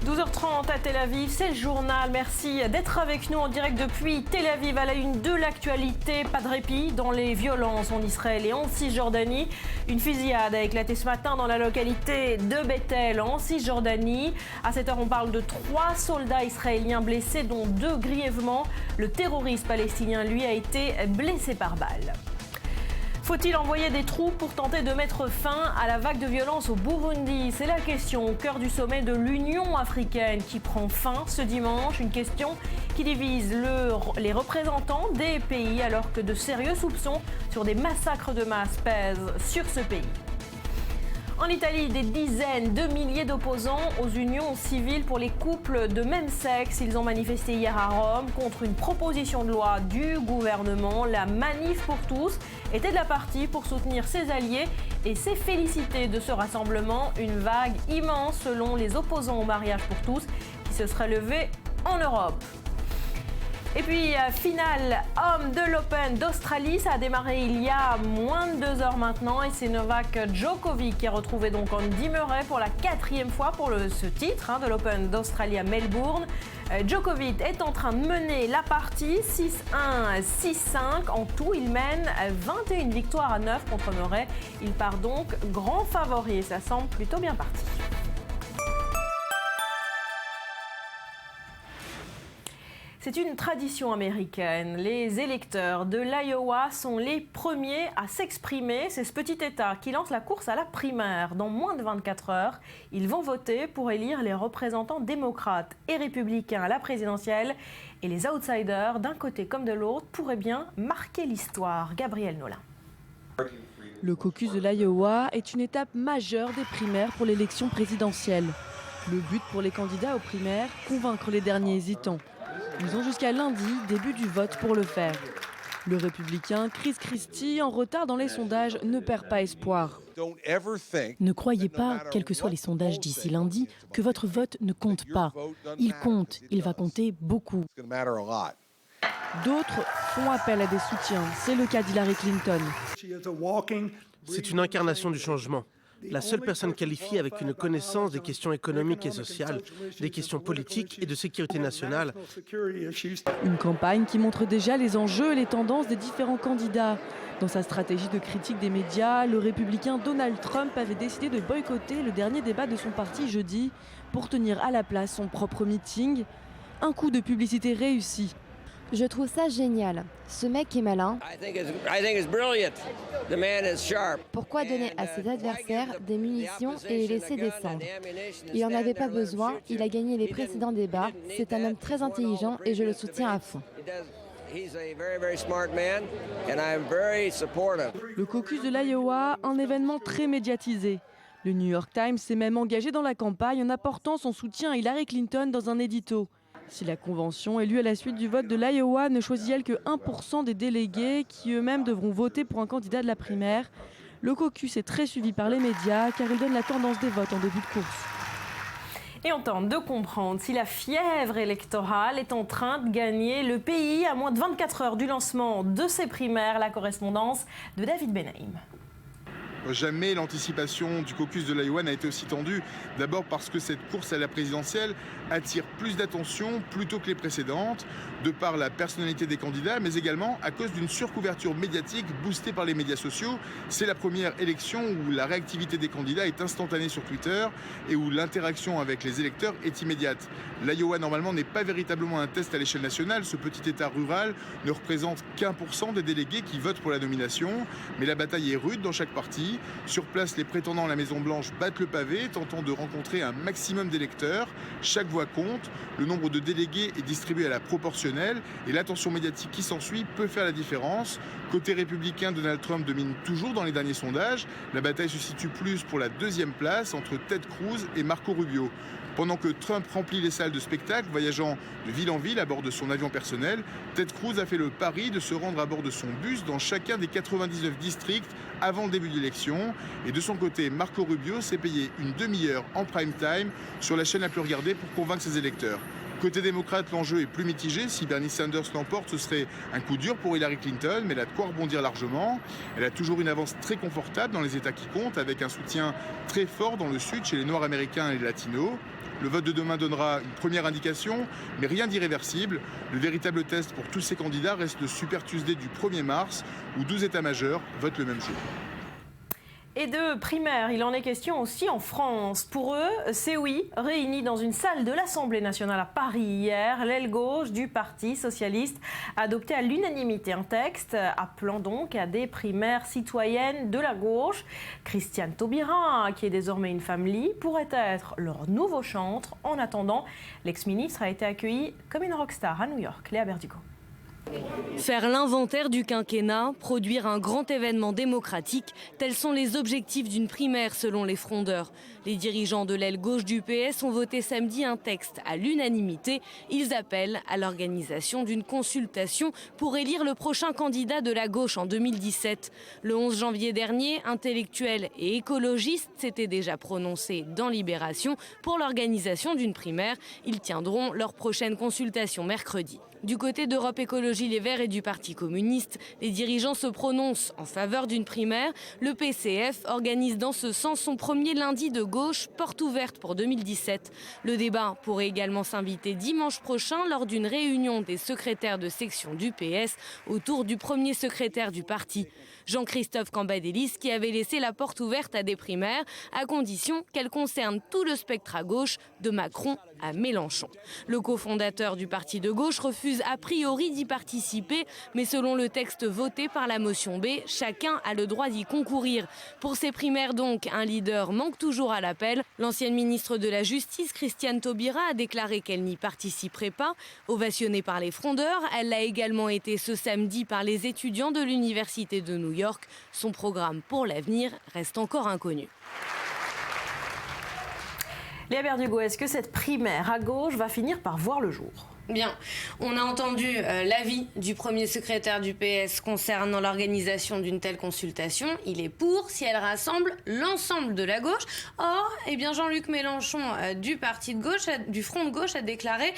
12h30 à Tel Aviv, c'est le journal. Merci d'être avec nous en direct depuis Tel Aviv à la une de l'actualité. Pas de répit dans les violences en Israël et en Cisjordanie. Une fusillade a éclaté ce matin dans la localité de Bethel en Cisjordanie. À cette heure, on parle de 3 soldats israéliens blessés, dont 2 grièvement. Le terroriste palestinien, lui, a été blessé par balle. Faut-il envoyer des troupes pour tenter de mettre fin à la vague de violence au Burundi? C'est la question au cœur du sommet de l'Union africaine qui prend fin ce dimanche. Une question qui divise les représentants des pays alors que de sérieux soupçons sur des massacres de masse pèsent sur ce pays. En Italie, des dizaines de milliers d'opposants aux unions civiles pour les couples de même sexe. Ils ont manifesté hier à Rome contre une proposition de loi du gouvernement. La Manif pour tous était de la partie pour soutenir ses alliés et s'est félicité de ce rassemblement. Une vague immense selon les opposants au mariage pour tous qui se serait levée en Europe. Et puis, finale homme de l'Open d'Australie, ça a démarré il y a moins de 2 heures maintenant et c'est Novak Djokovic qui est retrouvé donc Andy Murray pour la 4e fois pour ce titre de l'Open d'Australie à Melbourne. Djokovic est en train de mener la partie 6-1, 6-5. En tout, il mène 21 victoires à 9 contre Murray. Il part donc grand favori et ça semble plutôt bien parti. C'est une tradition américaine. Les électeurs de l'Iowa sont les premiers à s'exprimer. C'est ce petit État qui lance la course à la primaire. Dans moins de 24 heures, ils vont voter pour élire les représentants démocrates et républicains à la présidentielle. Et les outsiders, d'un côté comme de l'autre, pourraient bien marquer l'histoire. Gabriel Nolin. Le caucus de l'Iowa est une étape majeure des primaires pour l'élection présidentielle. Le but pour les candidats aux primaires, convaincre les derniers hésitants. Ils ont jusqu'à lundi, début du vote, pour le faire. Le républicain Chris Christie, en retard dans les sondages, ne perd pas espoir. Ne croyez pas, quels que soient les sondages d'ici lundi, que votre vote ne compte pas. Il compte, il va compter beaucoup. D'autres font appel à des soutiens. C'est le cas d'Hillary Clinton. C'est une incarnation du changement. La seule personne qualifiée avec une connaissance des questions économiques et sociales, des questions politiques et de sécurité nationale. Une campagne qui montre déjà les enjeux et les tendances des différents candidats. Dans sa stratégie de critique des médias, le républicain Donald Trump avait décidé de boycotter le dernier débat de son parti jeudi pour tenir à la place son propre meeting. Un coup de publicité réussi. Je trouve ça génial. Ce mec est malin. Pourquoi donner à ses adversaires des munitions et les laisser descendre? Il n'en avait pas besoin, il a gagné les précédents débats. C'est un homme très intelligent et je le soutiens à fond. Le caucus de l'Iowa, un événement très médiatisé. Le New York Times s'est même engagé dans la campagne en apportant son soutien à Hillary Clinton dans un édito. Si la convention élue à la suite du vote de l'Iowa ne choisit elle que 1% des délégués qui eux-mêmes devront voter pour un candidat de la primaire, le caucus est très suivi par les médias car il donne la tendance des votes en début de course. Et on tente de comprendre si la fièvre électorale est en train de gagner le pays à moins de 24 heures du lancement de ces primaires. La correspondance de David Benaïm. Jamais l'anticipation du caucus de l'Iowa n'a été aussi tendue. D'abord parce que cette course à la présidentielle attire plus d'attention plutôt que les précédentes, de par la personnalité des candidats, mais également à cause d'une surcouverture médiatique boostée par les médias sociaux. C'est la première élection où la réactivité des candidats est instantanée sur Twitter et où l'interaction avec les électeurs est immédiate. L'Iowa, normalement, n'est pas véritablement un test à l'échelle nationale. Ce petit État rural ne représente qu'1% des délégués qui votent pour la nomination. Mais la bataille est rude dans chaque parti. Sur place, les prétendants à la Maison-Blanche battent le pavé, tentant de rencontrer un maximum d'électeurs. Chaque voix compte, le nombre de délégués est distribué à la proportionnelle et l'attention médiatique qui s'ensuit peut faire la différence. Côté républicain, Donald Trump domine toujours dans les derniers sondages. La bataille se situe plus pour la 2e place entre Ted Cruz et Marco Rubio. Pendant que Trump remplit les salles de spectacle, voyageant de ville en ville à bord de son avion personnel, Ted Cruz a fait le pari de se rendre à bord de son bus dans chacun des 99 districts avant le début de l'élection. Et de son côté, Marco Rubio s'est payé une demi-heure en prime time sur la chaîne la plus regardée pour convaincre ses électeurs. Côté démocrate, l'enjeu est plus mitigé. Si Bernie Sanders l'emporte, ce serait un coup dur pour Hillary Clinton, mais elle a de quoi rebondir largement. Elle a toujours une avance très confortable dans les États qui comptent, avec un soutien très fort dans le Sud chez les Noirs américains et les Latinos. Le vote de demain donnera une première indication, mais rien d'irréversible. Le véritable test pour tous ces candidats reste le Super Tuesday du 1er mars, où 12 états-majors votent le même jour. Et de primaire, il en est question aussi en France. Pour eux, c'est oui, réunis dans une salle de l'Assemblée nationale à Paris hier, l'aile gauche du Parti socialiste a adopté à l'unanimité un texte appelant donc à des primaires citoyennes de la gauche. Christiane Taubira, qui est désormais une femme libre, pourrait être leur nouveau chantre. En attendant, l'ex-ministre a été accueilli comme une rockstar à New York. Léa Berdugo. Faire l'inventaire du quinquennat, produire un grand événement démocratique, tels sont les objectifs d'une primaire selon les frondeurs. Les dirigeants de l'aile gauche du PS ont voté samedi un texte à l'unanimité. Ils appellent à l'organisation d'une consultation pour élire le prochain candidat de la gauche en 2017. Le 11 janvier dernier, intellectuels et écologistes s'étaient déjà prononcés dans Libération pour l'organisation d'une primaire. Ils tiendront leur prochaine consultation mercredi. Du côté d'Europe Écologie Les Verts et du Parti communiste, les dirigeants se prononcent en faveur d'une primaire. Le PCF organise dans ce sens son premier lundi de gauche, porte ouverte pour 2017. Le débat pourrait également s'inviter dimanche prochain lors d'une réunion des secrétaires de section du PS autour du premier secrétaire du parti, Jean-Christophe Cambadélis, qui avait laissé la porte ouverte à des primaires, à condition qu'elles concernent tout le spectre à gauche, de Macron à Mélenchon. Le cofondateur du parti de gauche refuse a priori d'y participer, mais selon le texte voté par la motion B, chacun a le droit d'y concourir. Pour ces primaires donc, un leader manque toujours à l'appel. L'ancienne ministre de la Justice, Christiane Taubira, a déclaré qu'elle n'y participerait pas. Ovationnée par les frondeurs, elle l'a également été ce samedi par les étudiants de l'université de New York. Son programme pour l'avenir reste encore inconnu. Léa Berdugo, est-ce que cette primaire à gauche va finir par voir le jour ? Bien, on a entendu l'avis du premier secrétaire du PS concernant l'organisation d'une telle consultation. Il est pour si elle rassemble l'ensemble de la gauche. Or, Jean-Luc Mélenchon du parti de gauche, du Front de gauche, a déclaré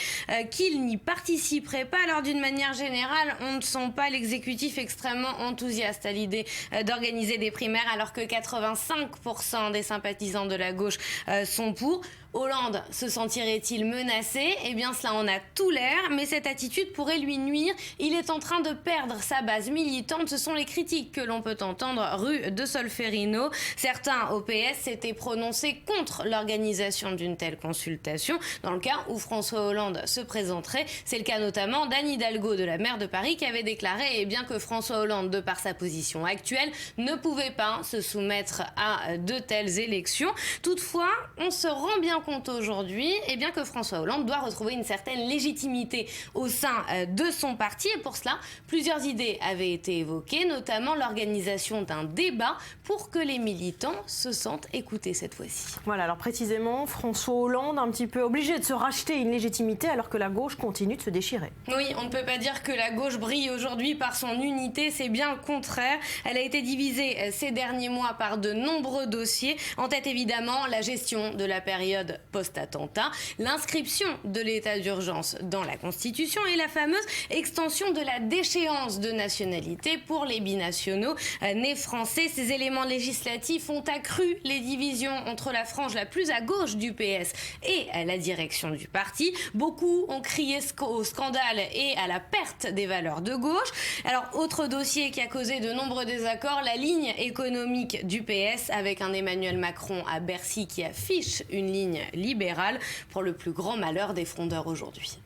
qu'il n'y participerait pas. Alors d'une manière générale, on ne sent pas l'exécutif extrêmement enthousiaste à l'idée d'organiser des primaires, alors que 85% des sympathisants de la gauche sont pour. Hollande se sentirait-il menacé ? Cela en a tout l'air, mais cette attitude pourrait lui nuire. Il est en train de perdre sa base militante. Ce sont les critiques que l'on peut entendre rue de Solferino. Certains au PS s'étaient prononcés contre l'organisation d'une telle consultation, dans le cas où François Hollande se présenterait. C'est le cas notamment d'Anne Hidalgo, de la maire de Paris, qui avait déclaré que François Hollande, de par sa position actuelle, ne pouvait pas se soumettre à de telles élections. Toutefois, on se rend bien compte aujourd'hui que François Hollande doit retrouver une certaine légitimité au sein de son parti, et pour cela, plusieurs idées avaient été évoquées, notamment l'organisation d'un débat pour que les militants se sentent écoutés cette fois-ci. Voilà, alors précisément, François Hollande un petit peu obligé de se racheter une légitimité alors que la gauche continue de se déchirer. Oui, on ne peut pas dire que la gauche brille aujourd'hui par son unité, c'est bien le contraire. Elle a été divisée ces derniers mois par de nombreux dossiers, en tête évidemment la gestion de la période post-attentat, l'inscription de l'état d'urgence dans la Constitution et la fameuse extension de la déchéance de nationalité pour les binationaux nés français. Ces éléments législatifs ont accru les divisions entre la frange la plus à gauche du PS et la direction du parti. Beaucoup ont crié au scandale et à la perte des valeurs de gauche. Alors, autre dossier qui a causé de nombreux désaccords, la ligne économique du PS avec un Emmanuel Macron à Bercy qui affiche une ligne libérale, pour le plus grand malheur des frondeurs aujourd'hui.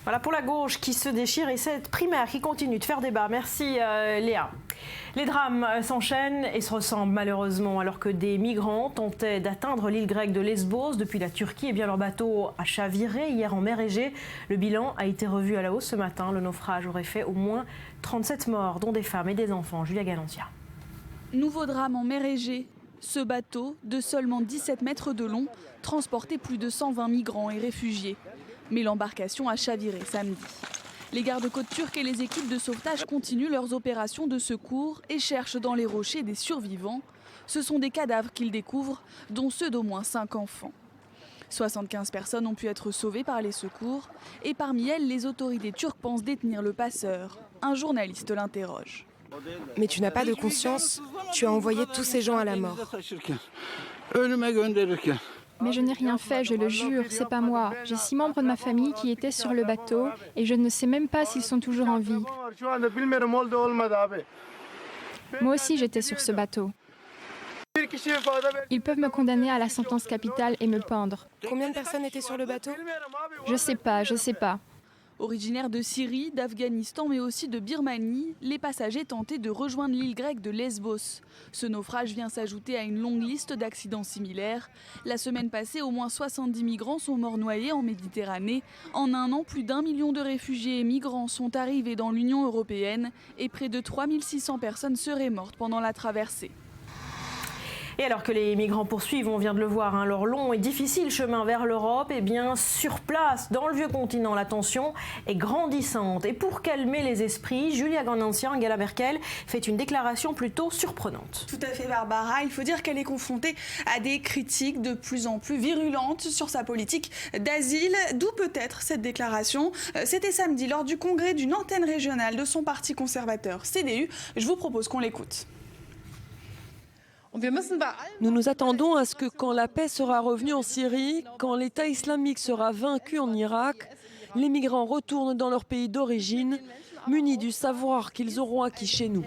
Voilà pour la gauche qui se déchire et cette primaire qui continue de faire débat. Merci Léa. Les drames s'enchaînent et se ressemblent malheureusement. Alors que des migrants tentaient d'atteindre l'île grecque de Lesbos depuis la Turquie, leur bateau a chaviré hier en mer Égée. Le bilan a été revu à la hausse ce matin. Le naufrage aurait fait au moins 37 morts, dont des femmes et des enfants. Julia Galantia. Nouveau drame en mer Égée. Ce bateau, de seulement 17 mètres de long, transportait plus de 120 migrants et réfugiés. Mais l'embarcation a chaviré samedi. Les gardes-côtes turcs et les équipes de sauvetage continuent leurs opérations de secours et cherchent dans les rochers des survivants. Ce sont des cadavres qu'ils découvrent, dont ceux d'au moins 5 enfants. 75 personnes ont pu être sauvées par les secours et parmi elles, les autorités turques pensent détenir le passeur. Un journaliste l'interroge. Mais tu n'as pas de conscience, tu as envoyé tous ces gens à la mort. Mais je n'ai rien fait, je le jure, c'est pas moi. J'ai 6 membres de ma famille qui étaient sur le bateau et je ne sais même pas s'ils sont toujours en vie. Moi aussi j'étais sur ce bateau. Ils peuvent me condamner à la sentence capitale et me pendre. Combien de personnes étaient sur le bateau? Je sais pas. Originaires de Syrie, d'Afghanistan mais aussi de Birmanie, les passagers tentaient de rejoindre l'île grecque de Lesbos. Ce naufrage vient s'ajouter à une longue liste d'accidents similaires. La semaine passée, au moins 70 migrants sont morts noyés en Méditerranée. En un an, plus d'1 million de réfugiés et migrants sont arrivés dans l'Union européenne et près de 3600 personnes seraient mortes pendant la traversée. Et alors que les migrants poursuivent, on vient de le voir, leur long et difficile chemin vers l'Europe, eh bien sur place, dans le vieux continent, la tension est grandissante. Et pour calmer les esprits, Julia Ganantia, Angela Merkel, fait une déclaration plutôt surprenante. Tout à fait, Barbara. Il faut dire qu'elle est confrontée à des critiques de plus en plus virulentes sur sa politique d'asile, d'où peut-être cette déclaration. C'était samedi lors du congrès d'une antenne régionale de son parti conservateur, CDU. Je vous propose qu'on l'écoute. Nous nous attendons à ce que quand la paix sera revenue en Syrie, quand l'État islamique sera vaincu en Irak, les migrants retournent dans leur pays d'origine, munis du savoir qu'ils auront acquis chez nous.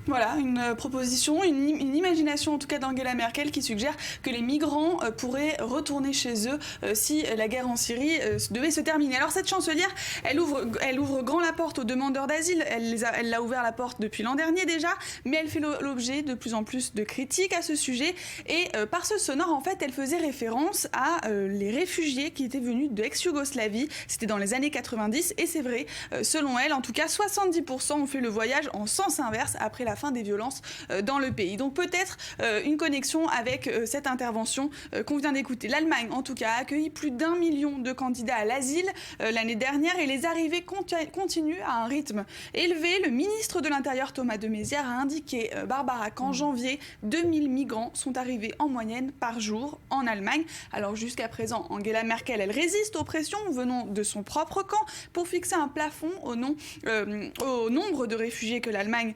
Voilà, une proposition, une imagination en tout cas d'Angela Merkel qui suggère que les migrants pourraient retourner chez eux si la guerre en Syrie devait se terminer. Alors cette chancelière, elle ouvre grand la porte aux demandeurs d'asile, elle l'a ouvert la porte depuis l'an dernier déjà, mais elle fait l'objet de plus en plus de critiques à ce sujet et par ce sonore en fait elle faisait référence à les réfugiés qui étaient venus de ex-Yougoslavie, c'était dans les années 90 et c'est vrai, selon elle en tout cas 70% ont fait le voyage en sens inverse après la fin des violences dans le pays. Donc peut-être une connexion avec cette intervention qu'on vient d'écouter. L'Allemagne, en tout cas, a accueilli plus d'1 million de candidats à l'asile l'année dernière et les arrivées continuent à un rythme élevé. Le ministre de l'Intérieur, Thomas de Maizière, a indiqué, Barbara, qu'en janvier, 2000 migrants sont arrivés en moyenne par jour en Allemagne. Alors jusqu'à présent, Angela Merkel, elle résiste aux pressions venant de son propre camp pour fixer un plafond au nombre de réfugiés que l'Allemagne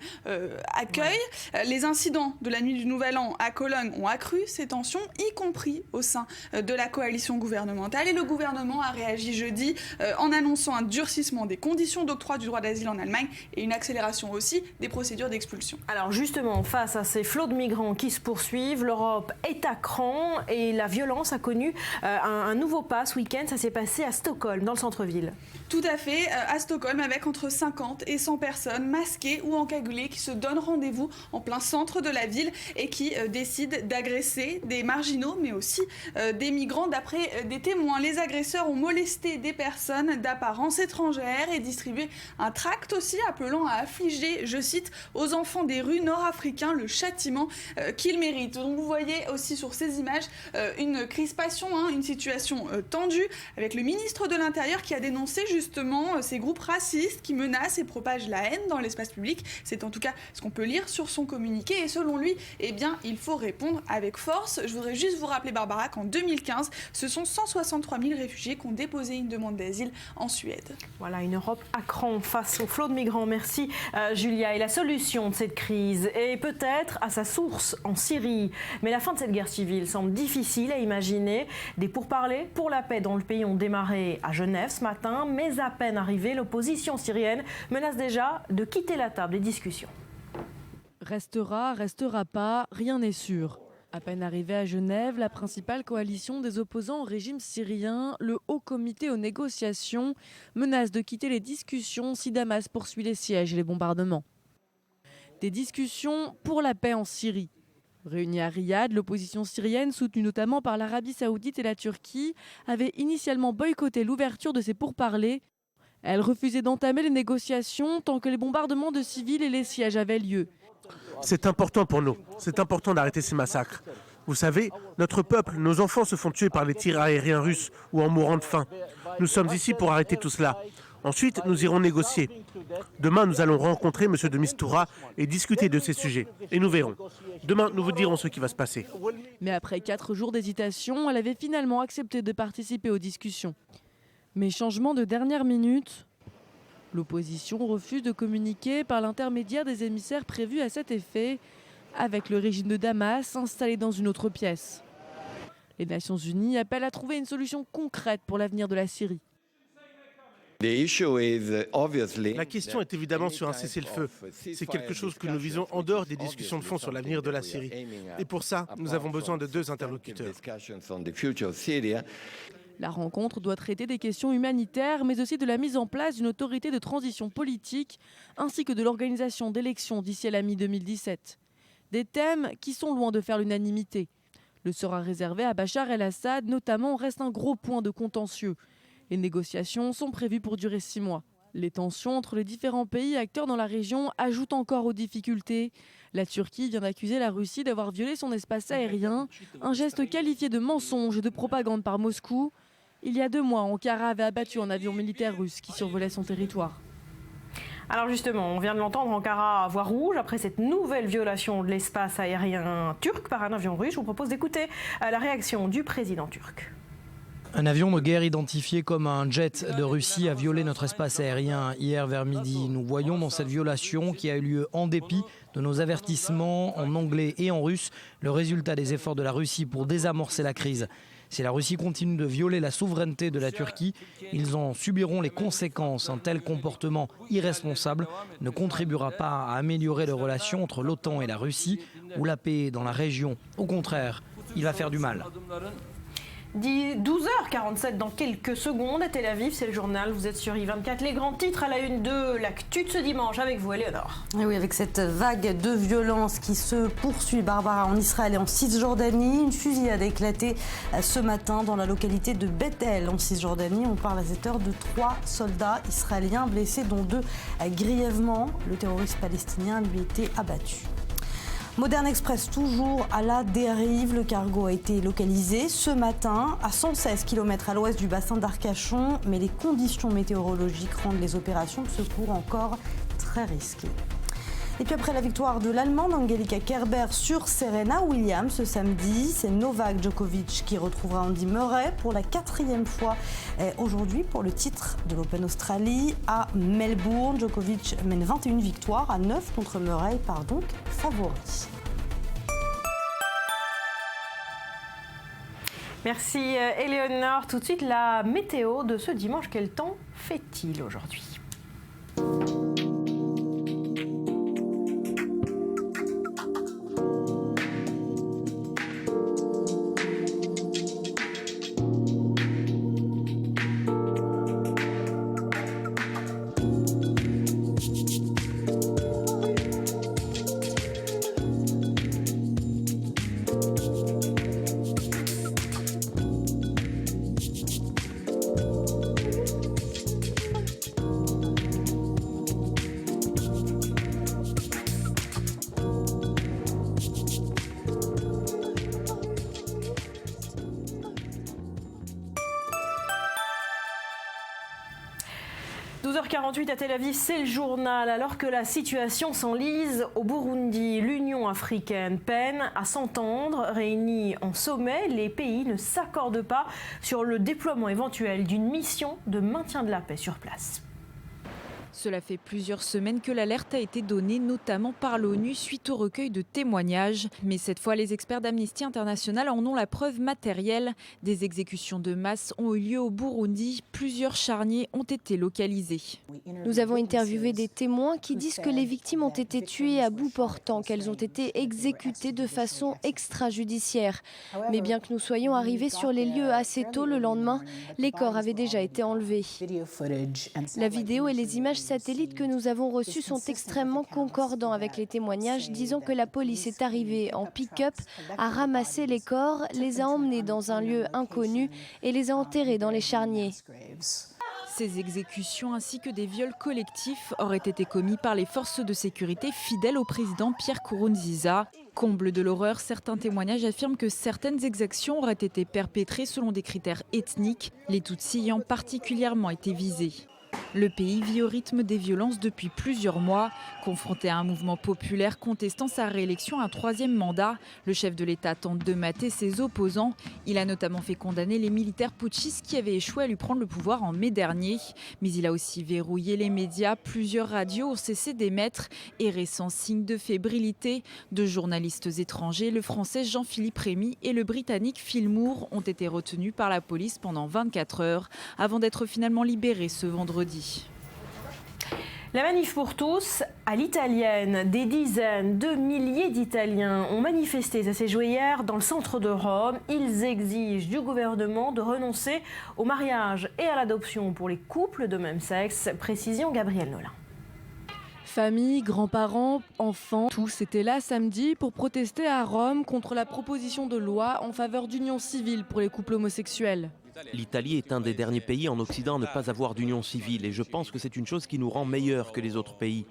accueille. Les incidents de la nuit du Nouvel An à Cologne ont accru ces tensions, y compris au sein de la coalition gouvernementale. Et le gouvernement a réagi jeudi en annonçant un durcissement des conditions d'octroi du droit d'asile en Allemagne et une accélération aussi des procédures d'expulsion. Alors justement, face à ces flots de migrants qui se poursuivent, l'Europe est à cran et la violence a connu un nouveau pas ce week-end. Ça s'est passé à Stockholm, dans le centre-ville. Tout à fait, à Stockholm, avec entre 50 et 100 personnes masquées ou encagoulées qui se donnent rendez-vous en plein centre de la ville et qui décident d'agresser des marginaux, mais aussi des migrants. D'après des témoins, les agresseurs ont molesté des personnes d'apparence étrangère et distribué un tract aussi appelant à affliger, je cite, aux enfants des rues nord-africains le châtiment qu'ils méritent. Donc vous voyez aussi sur ces images une crispation, une situation tendue avec le ministre de l'Intérieur qui a dénoncé justement ces groupes racistes qui menacent et propagent la haine dans l'espace public. C'est en tout cas ce qu'on peut lire sur son communiqué et selon lui, eh bien, il faut répondre avec force. Je voudrais juste vous rappeler, Barbara, qu'en 2015, ce sont 163 000 réfugiés qui ont déposé une demande d'asile en Suède. Voilà, une Europe à cran face au flot de migrants. Merci Julia. Et la solution de cette crise est peut-être à sa source en Syrie. Mais la fin de cette guerre civile semble difficile à imaginer. Des pourparlers pour la paix dans le pays ont démarré à Genève ce matin, mais à peine arrivée, l'opposition syrienne menace déjà de quitter la table des discussions. Restera pas, rien n'est sûr. À peine arrivée à Genève, la principale coalition des opposants au régime syrien, le Haut Comité aux négociations, menace de quitter les discussions si Damas poursuit les sièges et les bombardements. Des discussions pour la paix en Syrie. Réunie à Riyad, l'opposition syrienne, soutenue notamment par l'Arabie Saoudite et la Turquie, avait initialement boycotté l'ouverture de ces pourparlers. Elle refusait d'entamer les négociations tant que les bombardements de civils et les sièges avaient lieu. C'est important pour nous, c'est important d'arrêter ces massacres. Vous savez, notre peuple, nos enfants se font tuer par les tirs aériens russes ou en mourant de faim. Nous sommes ici pour arrêter tout cela. Ensuite, nous irons négocier. Demain, nous allons rencontrer M. de Mistura et discuter de ces sujets. Et nous verrons. Demain, nous vous dirons ce qui va se passer. Mais après 4 jours d'hésitation, elle avait finalement accepté de participer aux discussions. Mais changement de dernière minute, l'opposition refuse de communiquer par l'intermédiaire des émissaires prévus à cet effet, avec le régime de Damas installé dans une autre pièce. Les Nations Unies appellent à trouver une solution concrète pour l'avenir de la Syrie. La question est évidemment sur un cessez-le-feu. C'est quelque chose que nous visons en dehors des discussions de fond sur l'avenir de la Syrie. Et pour ça, nous avons besoin de 2 interlocuteurs. La rencontre doit traiter des questions humanitaires, mais aussi de la mise en place d'une autorité de transition politique, ainsi que de l'organisation d'élections d'ici à la mi-2017. Des thèmes qui sont loin de faire l'unanimité. Le sera réservé à Bachar el-Assad, notamment, reste un gros point de contentieux. Les négociations sont prévues pour durer 6 mois. Les tensions entre les différents pays acteurs dans la région ajoutent encore aux difficultés. La Turquie vient d'accuser la Russie d'avoir violé son espace aérien, un geste qualifié de mensonge et de propagande par Moscou. Il y a 2 mois, Ankara avait abattu un avion militaire russe qui survolait son territoire. Alors justement, on vient de l'entendre, Ankara voit rouge après cette nouvelle violation de l'espace aérien turc par un avion russe. Je vous propose d'écouter la réaction du président turc. Un avion de guerre identifié comme un jet de Russie a violé notre espace aérien hier vers midi. Nous voyons dans cette violation qui a eu lieu en dépit de nos avertissements en anglais et en russe le résultat des efforts de la Russie pour désamorcer la crise. Si la Russie continue de violer la souveraineté de la Turquie, ils en subiront les conséquences. Un tel comportement irresponsable ne contribuera pas à améliorer les relations entre l'OTAN et la Russie ou la paix dans la région. Au contraire, il va faire du mal. 12h47 dans quelques secondes à Tel Aviv, c'est le journal, vous êtes sur I24. Les grands titres à la une de l'actu de ce dimanche avec vous, Éléonore. Et oui, avec cette vague de violence qui se poursuit, Barbara, en Israël et en Cisjordanie. Une fusillade a éclaté ce matin dans la localité de Beth El en Cisjordanie. On parle à cette heure de 3 soldats israéliens blessés, dont 2 grièvement. Le terroriste palestinien lui était abattu. Modern Express toujours à la dérive. Le cargo a été localisé ce matin à 116 km à l'ouest du bassin d'Arcachon, mais les conditions météorologiques rendent les opérations de secours encore très risquées. Et puis après la victoire de l'Allemande Angelika Kerber sur Serena Williams ce samedi, c'est Novak Djokovic qui retrouvera Andy Murray pour la 4e fois aujourd'hui pour le titre de l'Open Australie à Melbourne. Djokovic mène 21 victoires à 9 contre Murray, part donc favori. Merci Éléonore. Tout de suite la météo de ce dimanche. Quel temps fait-il aujourd'hui ? À Tel Aviv, c'est le journal. Alors que la situation s'enlise au Burundi, l'Union africaine peine à s'entendre. Réunis en sommet, les pays ne s'accordent pas sur le déploiement éventuel d'une mission de maintien de la paix sur place. Cela fait plusieurs semaines que l'alerte a été donnée, notamment par l'ONU, suite au recueil de témoignages. Mais cette fois, les experts d'Amnesty International en ont la preuve matérielle. Des exécutions de masse ont eu lieu au Burundi. Plusieurs charniers ont été localisés. Nous avons interviewé des témoins qui disent que les victimes ont été tuées à bout portant, qu'elles ont été exécutées de façon extrajudiciaire. Mais bien que nous soyons arrivés sur les lieux assez tôt le lendemain, les corps avaient déjà été enlevés. La vidéo et les images satellites que nous avons reçus sont extrêmement concordants avec les témoignages, disant que la police est arrivée en pick-up, a ramassé les corps, les a emmenés dans un lieu inconnu et les a enterrés dans les charniers. Ces exécutions ainsi que des viols collectifs auraient été commis par les forces de sécurité fidèles au président Pierre Nkurunziza. Comble de l'horreur, certains témoignages affirment que certaines exactions auraient été perpétrées selon des critères ethniques, les Tutsis ayant particulièrement été visés. Le pays vit au rythme des violences depuis plusieurs mois. Confronté à un mouvement populaire contestant sa réélection à un 3e mandat, le chef de l'État tente de mater ses opposants. Il a notamment fait condamner les militaires putschistes qui avaient échoué à lui prendre le pouvoir en mai dernier. Mais il a aussi verrouillé les médias. Plusieurs radios ont cessé d'émettre. Et récent signe de fébrilité, 2 journalistes étrangers, le français Jean-Philippe Rémy et le britannique Phil Moore, ont été retenus par la police pendant 24 heures avant d'être finalement libérés ce vendredi. La manif pour tous à l'italienne. Des dizaines de milliers d'Italiens ont manifesté, ça s'est joué hier dans le centre de Rome. Ils exigent du gouvernement de renoncer au mariage et à l'adoption pour les couples de même sexe. Précision Gabriel Nolin. Familles, grands-parents, enfants, tous étaient là samedi pour protester à Rome contre la proposition de loi en faveur d'union civile pour les couples homosexuels. L'Italie est un des derniers pays en Occident à ne pas avoir d'union civile et je pense que c'est une chose qui nous rend meilleurs que les autres pays.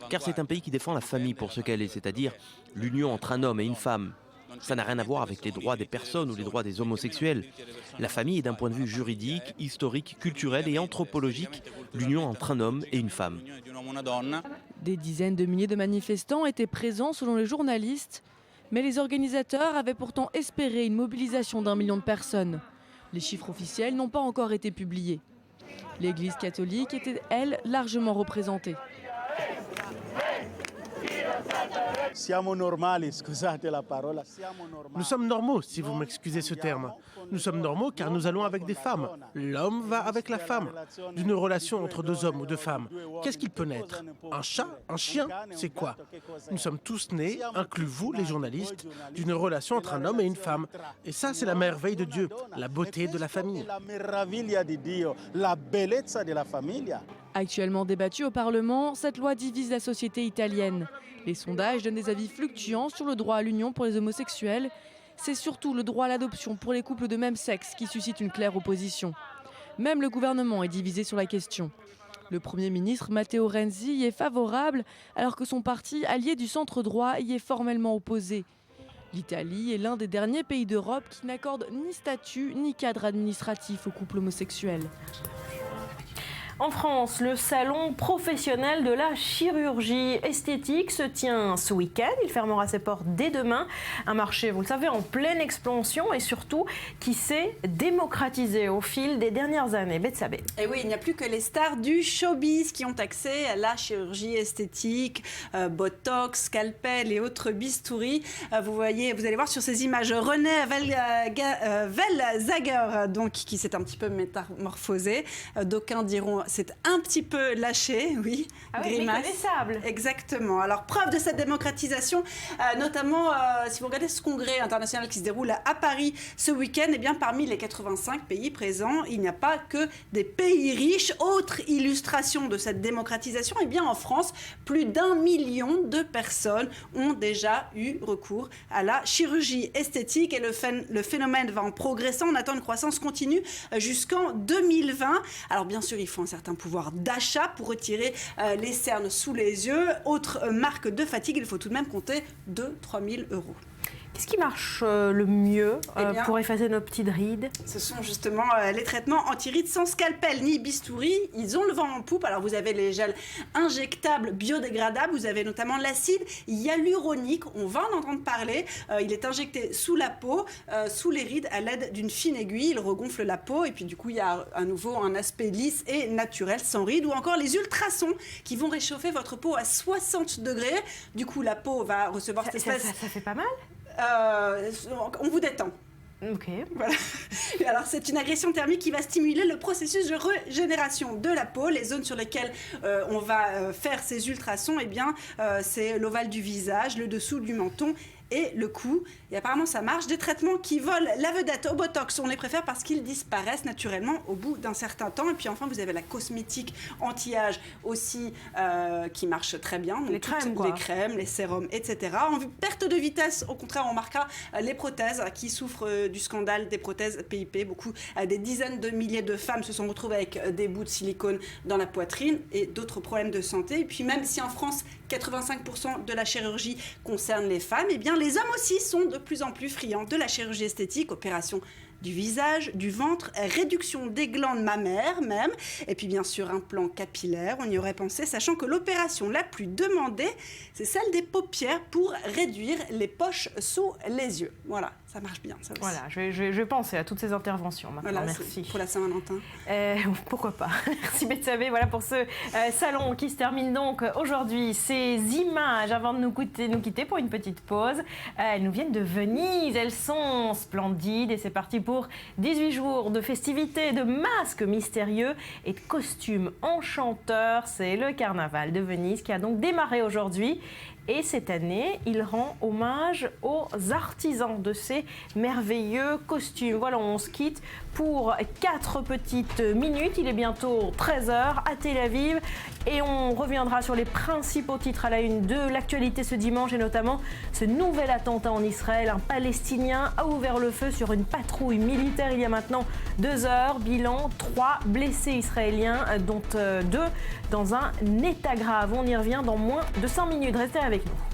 Car c'est un pays qui défend la famille pour ce qu'elle est, c'est-à-dire l'union entre un homme et une femme. Ça n'a rien à voir avec les droits des personnes ou les droits des homosexuels. La famille est d'un point de vue juridique, historique, culturel et anthropologique l'union entre un homme et une femme. Des dizaines de milliers de manifestants étaient présents selon les journalistes, mais les organisateurs avaient pourtant espéré une mobilisation d'1 million de personnes. Les chiffres officiels n'ont pas encore été publiés. L'Église catholique était, elle, largement représentée. Nous sommes normaux, si vous m'excusez ce terme. Nous sommes normaux car nous allons avec des femmes. L'homme va avec la femme. D'une relation entre 2 hommes ou 2 femmes, qu'est-ce qu'il peut naître? Un chat? Un chien? C'est quoi? Nous sommes tous nés, inclus vous, les journalistes, d'une relation entre un homme et une femme. Et ça, c'est la merveille de Dieu, la beauté de la famille. Actuellement débattue au Parlement, cette loi divise la société italienne. Les sondages donnent des avis fluctuants sur le droit à l'union pour les homosexuels. C'est surtout le droit à l'adoption pour les couples de même sexe qui suscite une claire opposition. Même le gouvernement est divisé sur la question. Le Premier ministre Matteo Renzi y est favorable, alors que son parti, allié du centre-droit, y est formellement opposé. L'Italie est l'un des derniers pays d'Europe qui n'accorde ni statut ni cadre administratif aux couples homosexuels. En France, le salon professionnel de la chirurgie esthétique se tient ce week-end. Il fermera ses portes dès demain. Un marché, vous le savez, en pleine expansion et surtout qui s'est démocratisé au fil des dernières années. Betsabé. Et oui, il n'y a plus que les stars du showbiz qui ont accès à la chirurgie esthétique, botox, scalpel et autres bistouris. Vous allez voir sur ces images René Zellweger, donc qui s'est un petit peu métamorphosé. D'aucuns diront c'est un petit peu lâché, oui. Ah oui, méconnaissable. Exactement. Alors, preuve de cette démocratisation, notamment si vous regardez ce congrès international qui se déroule à Paris ce week-end, eh bien, parmi les 85 pays présents, il n'y a pas que des pays riches. Autre illustration de cette démocratisation, eh bien, en France, plus d'1 million de personnes ont déjà eu recours à la chirurgie esthétique et le phénomène va en progressant. On attend une croissance continue jusqu'en 2020. Alors, bien sûr, il faut un certain pouvoir d'achat pour retirer les cernes sous les yeux. Autre marque de fatigue, il faut tout de même compter 2-3 000 €. Qu'est-ce qui marche le mieux pour effacer nos petites rides? Ce sont justement les traitements anti-rides sans scalpel ni bistouri. Ils ont le vent en poupe. Alors vous avez les gels injectables biodégradables. Vous avez notamment l'acide hyaluronique. On va en entendre parler. Il est injecté sous la peau, sous les rides à l'aide d'une fine aiguille. Il regonfle la peau et puis du coup il y a à nouveau un aspect lisse et naturel sans rides. Ou encore les ultrasons qui vont réchauffer votre peau à 60 degrés. Du coup la peau va recevoir cette espèce... Ça fait pas mal. On vous détend. Ok. Voilà. Et alors c'est une agression thermique qui va stimuler le processus de régénération de la peau. Les zones sur lesquelles on va faire ces ultrasons, eh bien, c'est l'ovale du visage, le dessous du menton et le cou. Et apparemment, ça marche. Des traitements qui volent la vedette au Botox, on les préfère parce qu'ils disparaissent naturellement au bout d'un certain temps. Et puis enfin, vous avez la cosmétique anti-âge aussi qui marche très bien. Donc, les crèmes, quoi. Les crèmes, les sérums, etc. En perte de vitesse, au contraire, on marquera les prothèses qui souffrent du scandale des prothèses PIP. Des dizaines de milliers de femmes se sont retrouvées avec des bouts de silicone dans la poitrine et d'autres problèmes de santé. Et puis même si en France, 85% de la chirurgie concerne les femmes, eh bien les hommes aussi sont de plus en plus friands de la chirurgie esthétique, opération du visage, du ventre, réduction des glandes mammaires même, et puis bien sûr un plan capillaire, on y aurait pensé, sachant que l'opération la plus demandée, c'est celle des paupières pour réduire les poches sous les yeux. Voilà, ça marche bien, ça aussi. Voilà, je vais penser à toutes ces interventions maintenant, voilà, merci. Pour la Saint-Valentin. Pourquoi pas. Merci Betsabe, voilà pour ce salon qui se termine donc aujourd'hui. Ces images, avant de nous quitter pour une petite pause, elles nous viennent de Venise, elles sont splendides et c'est parti pour 18 jours de festivités, de masques mystérieux et de costumes enchanteurs. C'est le carnaval de Venise qui a donc démarré aujourd'hui. Et cette année, il rend hommage aux artisans de ces merveilleux costumes. Voilà, on se quitte pour 4 petites minutes. Il est bientôt 13h à Tel Aviv. Et on reviendra sur les principaux titres à la une de l'actualité ce dimanche. Et notamment ce nouvel attentat en Israël. Un Palestinien a ouvert le feu sur une patrouille militaire il y a maintenant 2 heures. Bilan, 3 blessés israéliens, dont 2 dans un état grave. On y revient dans moins de 5 minutes. Restez avec nous.